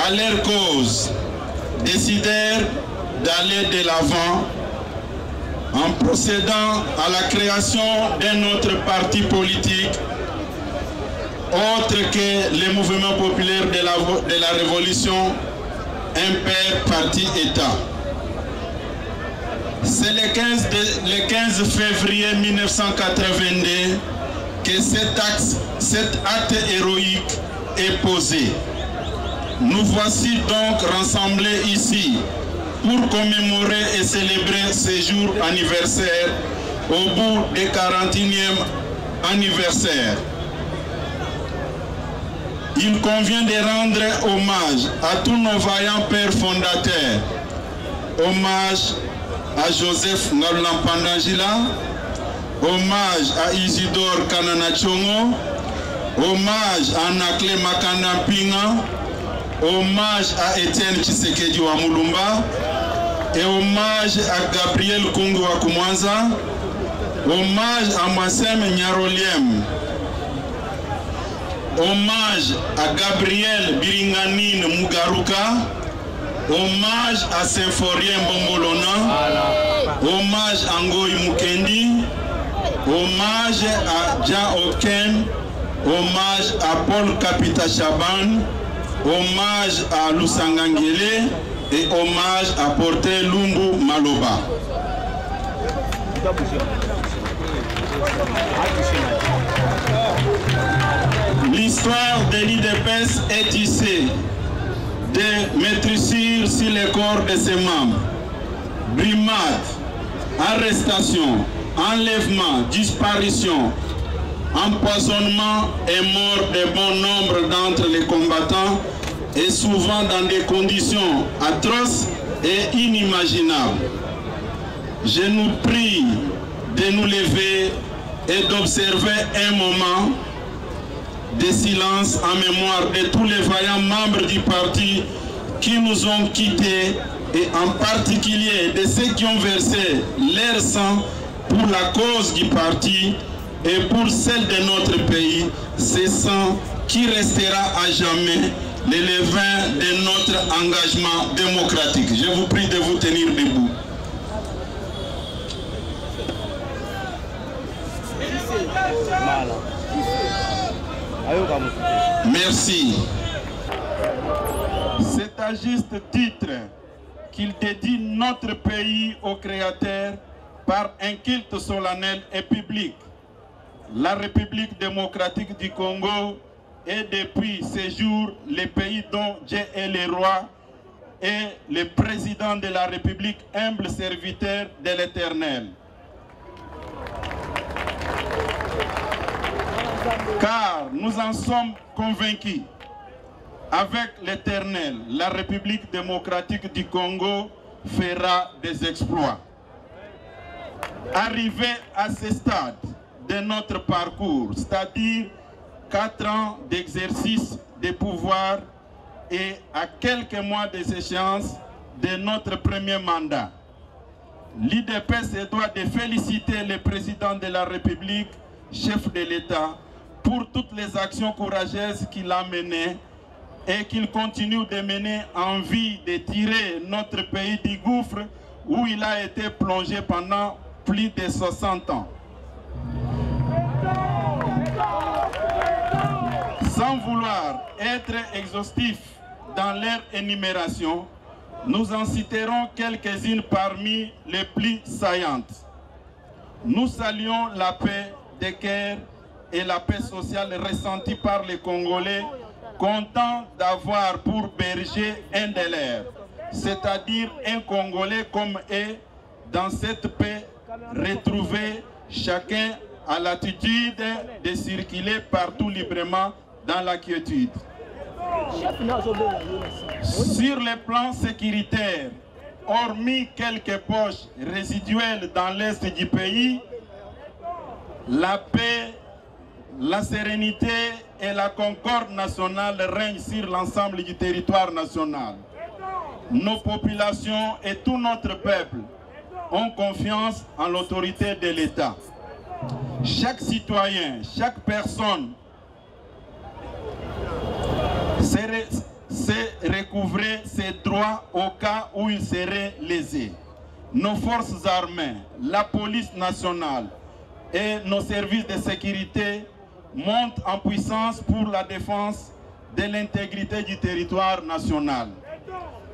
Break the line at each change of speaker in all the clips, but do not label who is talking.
à leur cause, décidèrent d'aller de l'avant en procédant à la création d'un autre parti politique autre que les mouvements populaires de la Révolution, un père parti-État. C'est le 15 février 1982 que cet acte héroïque est posé. Nous voici donc rassemblés ici pour commémorer et célébrer ce jour anniversaire au bout du 41e anniversaire. Il convient de rendre hommage à tous nos vaillants pères fondateurs. Hommage à Joseph Ngabulampandangila, hommage à Isidore Kananachongo, hommage à Nakle Makanda Pinga, hommage à Étienne Tshisekedi wa Mulumba et hommage à Gabriel Kungu wa Kumwanza, hommage à Massem Nyaroliem, hommage à Gabriel Biringanine Mugaruka, hommage à Symphorien Bombolona, hommage à Ngoy Mukendi, hommage à Jean Oken, hommage à Paul Kapita Chaban, hommage à Lusangangele et hommage à Porté Lumbu Maloba. L'histoire de l'IDPS est tissée de maîtrisures sur le corps de ses membres, brimades, arrestations, enlèvements, disparitions, empoisonnement et mort de bon nombre d'entre les combattants et souvent dans des conditions atroces et inimaginables. Je nous prie de nous lever et d'observer un moment de silence en mémoire de tous les vaillants membres du parti qui nous ont quittés et en particulier de ceux qui ont versé leur sang pour la cause du parti et pour celle de notre pays, ce sang qui restera à jamais le levain de notre engagement démocratique. Je vous prie de vous tenir debout. Merci. C'est à juste titre qu'il dédie notre pays au Créateur par un culte solennel et public. La République démocratique du Congo est depuis ces jours le pays dont Dieu est le roi et le président de la République, humble serviteur de l'Éternel. Car nous en sommes convaincus, avec l'Éternel, la République démocratique du Congo fera des exploits. Arrivé à ce stade de notre parcours, c'est-à-dire 4 ans d'exercice de pouvoir et à quelques mois des échéances de notre premier mandat, l'IDPS se doit de féliciter le président de la République, chef de l'État, pour toutes les actions courageuses qu'il a menées et qu'il continue de mener en vue de tirer notre pays du gouffre où il a été plongé pendant plus de 60 ans. Sans vouloir être exhaustif dans leur énumération, nous en citerons quelques-unes parmi les plus saillantes. Nous saluons la paix de cœur et la paix sociale ressentie par les Congolais, contents d'avoir pour berger un de leurs, c'est-à-dire un Congolais comme eux, dans cette paix retrouvée, chacun a l'attitude de circuler partout librement dans la quiétude. Sur le plan sécuritaire, hormis quelques poches résiduelles dans l'est du pays, la paix, la sérénité et la concorde nationale règnent sur l'ensemble du territoire national. Nos populations et tout notre peuple ont confiance en l'autorité de l'État. Chaque citoyen, chaque personne se recouvrer ses droits au cas où il serait lésé. Nos forces armées, la police nationale et nos services de sécurité montent en puissance pour la défense de l'intégrité du territoire national.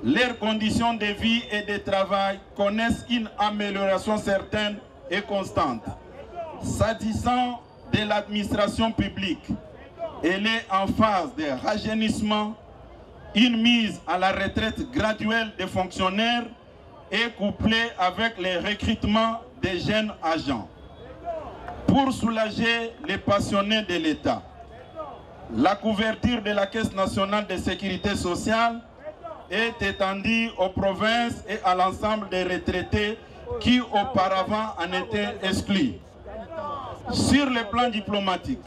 Leurs conditions de vie et de travail connaissent une amélioration certaine et constante. S'agissant de l'administration publique, elle est en phase de rajeunissement. Une mise à la retraite graduelle des fonctionnaires est couplée avec le recrutement des jeunes agents. Pour soulager les passionnés de l'État, la couverture de la Caisse nationale de sécurité sociale est étendue aux provinces et à l'ensemble des retraités qui auparavant en étaient exclus. Sur le plan diplomatique,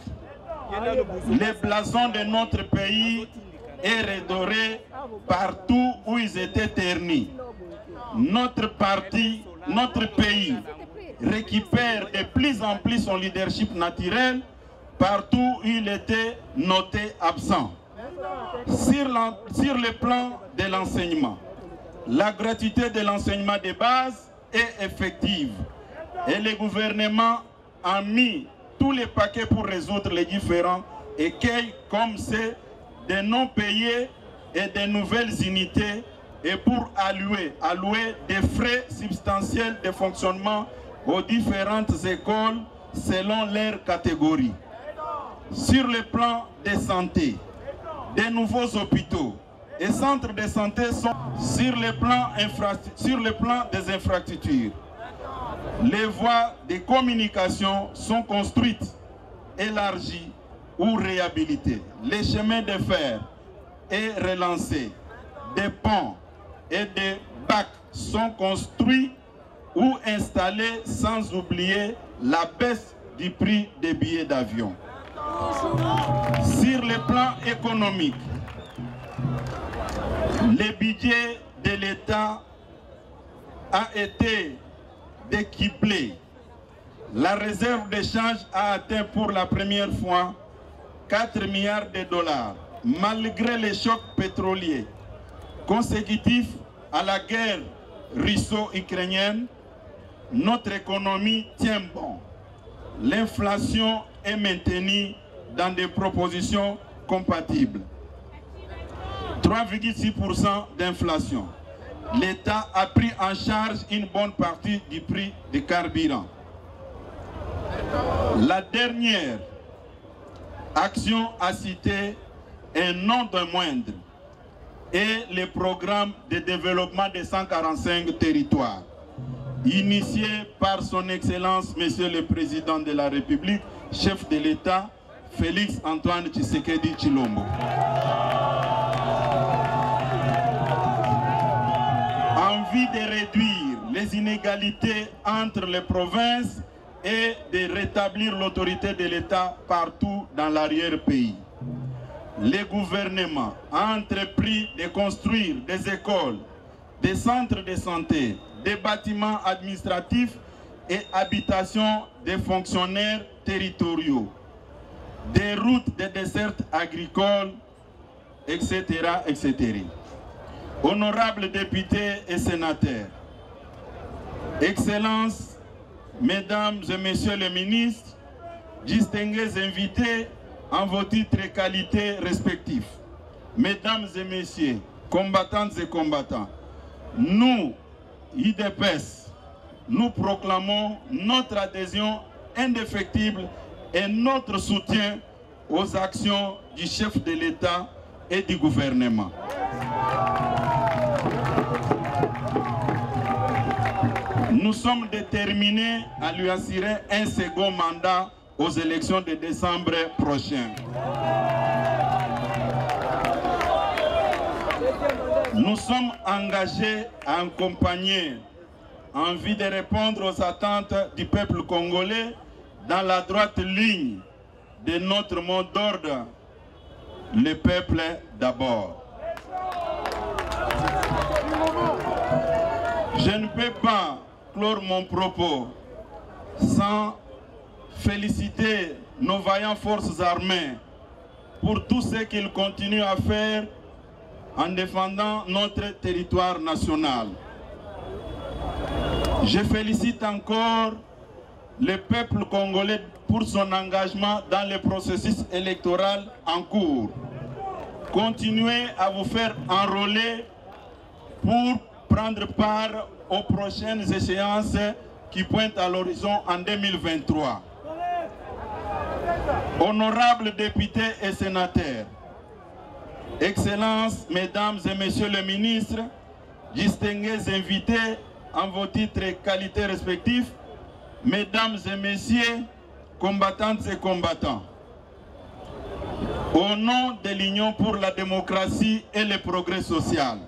les blasons de notre pays est redoré partout où ils étaient ternis. Notre pays récupère de plus en plus son leadership naturel partout où il était noté absent. Sur le plan de l'enseignement, la gratuité de l'enseignement de base est effective et le gouvernement a mis tous les paquets pour résoudre les différents écueils comme c'est de non payés et de nouvelles unités et pour allouer des frais substantiels de fonctionnement aux différentes écoles selon leur catégorie. Sur le plan de santé, de nouveaux hôpitaux et centres de santé sont sur le plan des infrastructures. Les voies de communication sont construites, élargies ou réhabilitées. Les chemins de fer sont relancés. Des ponts et des bacs sont construits ou installés sans oublier la baisse du prix des billets d'avion. Sur le plan économique, le budget de l'État a été décuplé. La réserve d'échange a atteint pour la première fois 4 milliards de dollars, malgré les chocs pétroliers consécutifs à la guerre russo-ukrainienne. Notre économie tient bon. L'inflation est maintenue dans des propositions compatibles. 3,6% d'inflation. L'État a pris en charge une bonne partie du prix des carburants. La dernière action à citer est non de moindre et le programme de développement des 145 territoires, initié par son Excellence, Monsieur le Président de la République, chef de l'État, Félix Antoine Tshisekedi Tshilombo. Envie de réduire les inégalités entre les provinces et de rétablir l'autorité de l'État partout dans l'arrière-pays. Le gouvernement a entrepris de construire des écoles, des centres de santé, des bâtiments administratifs et habitations des fonctionnaires territoriaux, des routes de dessertes agricoles, etc., etc. Honorables députés et sénateurs, Excellences, Mesdames et Messieurs les ministres, distingués invités en vos titres et qualités respectifs, Mesdames et Messieurs, combattantes et combattants, nous, UDPS, nous proclamons notre adhésion indéfectible et notre soutien aux actions du chef de l'État et du gouvernement. Nous sommes déterminés à lui assurer un second mandat aux élections de décembre prochain. Nous sommes engagés à accompagner en vue de répondre aux attentes du peuple congolais dans la droite ligne de notre mot d'ordre, le peuple d'abord. Je ne peux pas clore mon propos sans féliciter nos vaillantes forces armées pour tout ce qu'ils continuent à faire en défendant notre territoire national. Je félicite encore le peuple congolais pour son engagement dans le processus électoral en cours. Continuez à vous faire enrôler pour prendre part aux prochaines échéances qui pointent à l'horizon en 2023. Honorables députés et sénateurs, Excellences, Mesdames et Messieurs les ministres, distingués invités en vos titres et qualités respectifs, Mesdames et Messieurs, combattantes et combattants, au nom de l'Union pour la démocratie et le progrès social,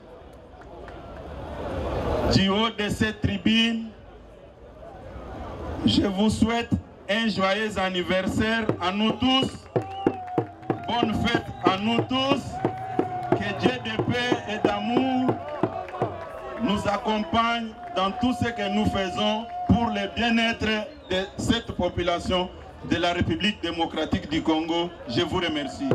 du haut de cette tribune, je vous souhaite un joyeux anniversaire à nous tous, bonne fête à nous tous, que Dieu de paix et d'amour nous accompagne dans tout ce que nous faisons pour le bien-être de cette population de la République démocratique du Congo. Je vous remercie.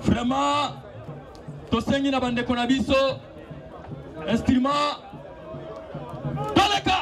Vraiment, tosengi na bandeko na biso instrument Toleka.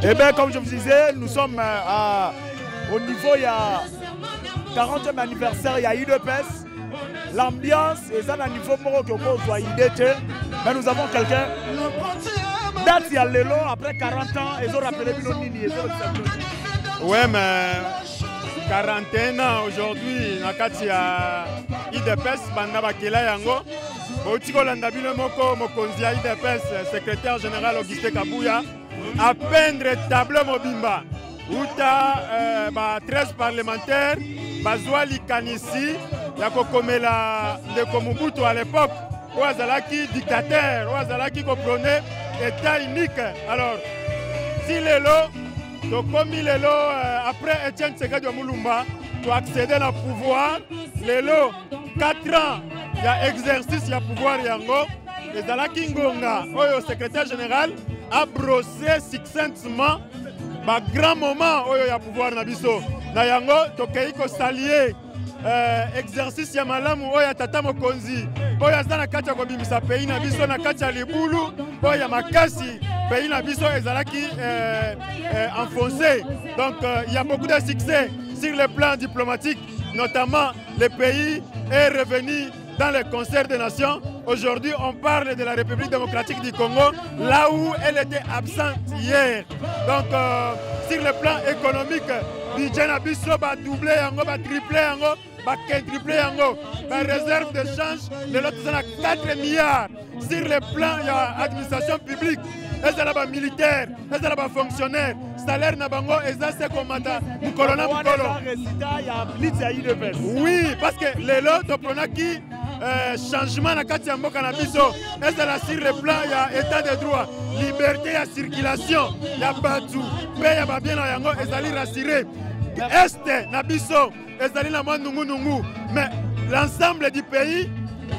Eh bien, comme je vous disais, nous sommes au niveau, il y a 40e anniversaire, il y a UDPS. L'ambiance est à un niveau mais nous avons quelqu'un. Date, il y a Lelo, après 40 ans, ils ont rappelé Nini.
Ouais, mais 41 ans aujourd'hui, il y a UDPS, Bandabakela Yango. Otikola Bino Moko, Mokonzi UDPS, secrétaire général Augustin Kabouya, à peindre tableau Mobimba. Outa 13 parlementaires, Bazouali Kanissi, Yakokomela de Komubutu à l'époque, Ouazalaki dictateur, Ouazalaki comprenait État unique. Alors, si Lelo, tu as commis Lelo après Etienne Tshisekedi Moulumba, tu as accédé au pouvoir. Lelo, 4 ans, il y a exercice, il y a pouvoir Yango. Et Zalaki Ngonga, le secrétaire général, a brossé succinctement le grand moment où il y a pouvoir Nabiso. Nayango, tu as salué exercice ya malamu oya tata mokonzi oya zana kacha ko bimisa pays na biso na kacha libulu oya makasi pays na biso ezalaki enfoncé. Donc il y a beaucoup de succès sur le plan diplomatique, notamment le pays est revenu dans le concert des nations. Aujourd'hui, on parle de la République démocratique du Congo, là où elle était absente hier. Donc, sur le plan économique, budget na biso ba doublé yango, ba triplé yango, ba quintuplé yango, ba réserve de change, de l'autre c'est 4 milliards. Sur le plan de l'administration publique, les là militaires, les là fonctionnaires, salaire na bango, et ça c'est comme le colonel oui, parce que les lots qui changement na kati ya mboka na biso, et ça sur le plan il y a état de droit, liberté de circulation, il y a batu, mais il y a bien na yango, et ça li rassuré. Est na biso, et ça li na nungu nungu, mais l'ensemble du pays.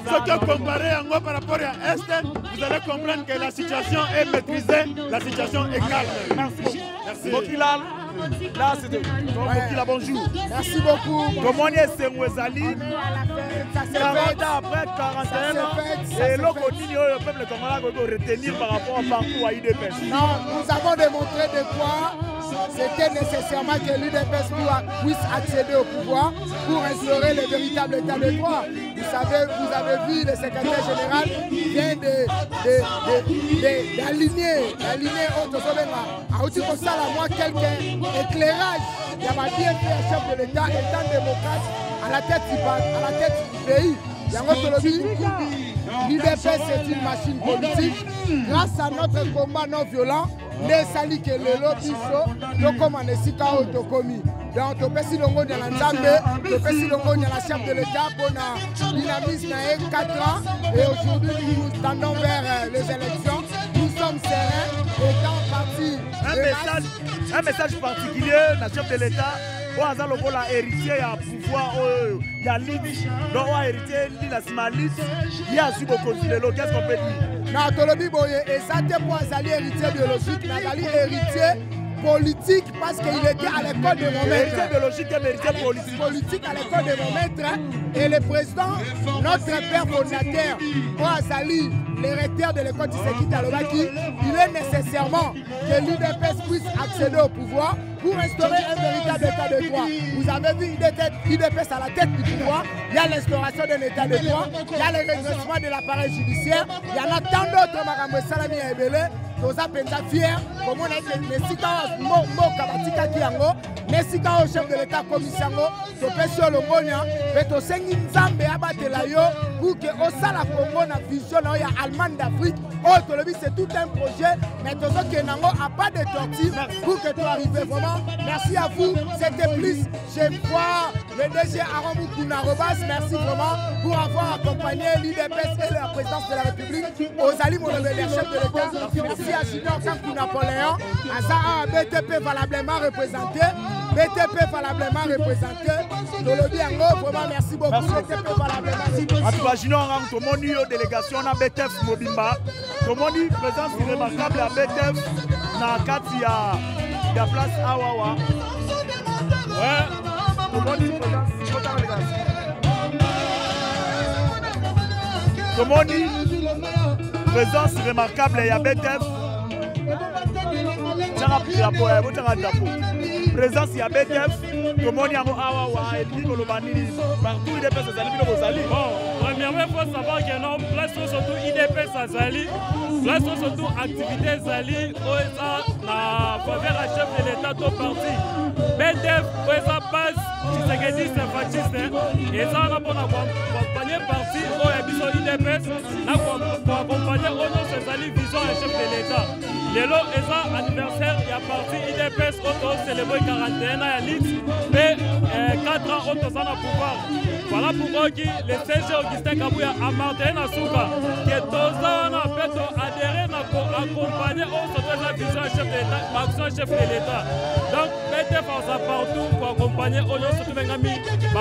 Ce que comparé par rapport à Est, vous allez comprendre que la situation est maîtrisée, la situation est calme.
Merci. Mokila, là c'était Mokila, bonjour.
Merci beaucoup.
Comment est-ce que vous allez 40 ans après 41 ans, et l'autre continue le peuple congolais doit retenir par rapport au parcours à UDPS.
Non, nous avons démontré de quoi c'était nécessairement que l'UDPS puisse accéder au pouvoir pour instaurer le véritable état de droit. Vous avez vu, le secrétaire général vient d'aligner ça là, moi quelqu'un éclairage. Il y a bien fait un chef de l'État étant démocrate à la tête du pays. L'UDPS c'est une machine politique. Grâce à notre combat non violent, les salis que le lobiso, nous comme on est si autocomis. Donc, tu peux si longo dans la Nzambe, tu peux si longo dans la chef de l'État pour la dynamisme 4 ans. Et aujourd'hui, nous tendons vers les élections. Nous sommes sereins, étant partis.
Un message particulier, la chef de l'État. Pour avoir héritier à pouvoir, il y a l'élite, donc on a hérité la Smalit, il y a su beaucoup de l'eau, qu'est-ce qu'on peut dire?
Non, Tolobi Boye, et ça c'est pour un héritier biologique, un héritier politique parce qu'il était à l'école de mon maître.
Héritier biologique et héritier politique.
Politique à l'école de mon maître. Et le président, notre père fondateur, Oazali, le recteur de l'école Tshisekedi Talobaki, il est nécessairement que l'UDPS puisse accéder au pouvoir pour instaurer un véritable état de droit. Vous avez vu l'UDPS à la tête du pouvoir, il y a l'instauration d'un état de droit, il y a le redressement de l'appareil judiciaire, il y en a tant d'autres, Marambo Salami et Ebele, nous sommes fiers, comme on a dit, Nessika Mokabatika Kiango, Nessika au chef de l'État Komissango, Topesio Longonia, Beto Sengi Nzambe Abatelayo, pour que au Sala Congo na vision, il y a Allemagne d'Afrique, c'est tout un projet, mais tout ce qui n'a pas de torture pour que tu arrives vraiment. Merci à vous, c'était plus chez moi, le DG Aaron Moukouna Robas, merci vraiment pour avoir accompagné l'UDPS et la présidence de la République, aux alliés les chefs de l'État. Merci à Junior Kankou Napoléon, à ça BTP valablement représenté. BTP valablement représenté. Tolobi Ango, vraiment merci beaucoup. BTP valablement représenté.
Junior Kankou, tout le monde est délégation à BTF Mobimba. Tout le monde est présence remarquable à BTF. Na kati ya place Awawa. Ouais. Tout le monde est présence. Tout le monde est présence remarquable à BTF. présence il y a BTF tout le monde y a partout IDPS
premièrement il faut savoir que non place surtout IDPS Azali place surtout activité Azali na faveur à chef de l'État tout parti BTF ça passe c'est que dit sympathisme et ça on a pour accompagner parti au épisode IDPS pour accompagner au nom de Azali vision à chef de l'État lelo eza anniversaire ya parti IDPS auto célébrer 41 ans ya lit mais 4 ans auto ça na pouvoir voilà pourquoi qui le CG Augustin Kabouya a martelé na souka que toza na peto adhérer na pour accompagner au sauter la vision chef de l'État action chef de l'État donc BTF ça partout pour accompagner au nom surtout bengami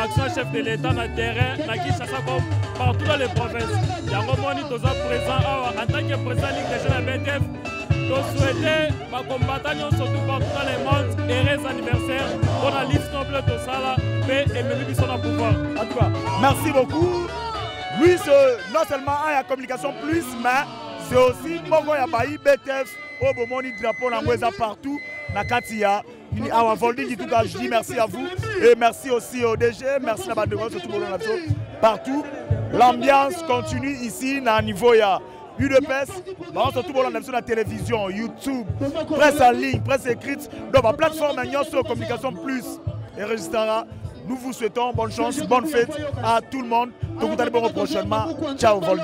action chef de l'État na terrain na Kinshasa comme partout dans les provinces yango moni toza présent en tant que président Ligue des jeunes BTF nous souhaitons ma combattant surtout partout dans le monde heureux anniversaire pour la liste complète de ça et même qui sont en pouvoir.
En tout cas, merci beaucoup. Lui, non seulement il y a communication plus, mais c'est aussi Mogo Yabaï, BTF, au Bomoni drapeau Nangweza partout. Nakatia, à Volding, tout cas, je dis merci à vous et merci aussi au DG, merci à la bande surtout partout. L'ambiance continue ici, à niveau ya. UDPS, surtout pour la télévision, YouTube, presse en ligne, presse écrite, donc la plateforme sur communication plus et registrera. Nous vous souhaitons bonne chance, bonne fête à tout le monde. Donc vous allez voir prochainement. Ciao Voldy.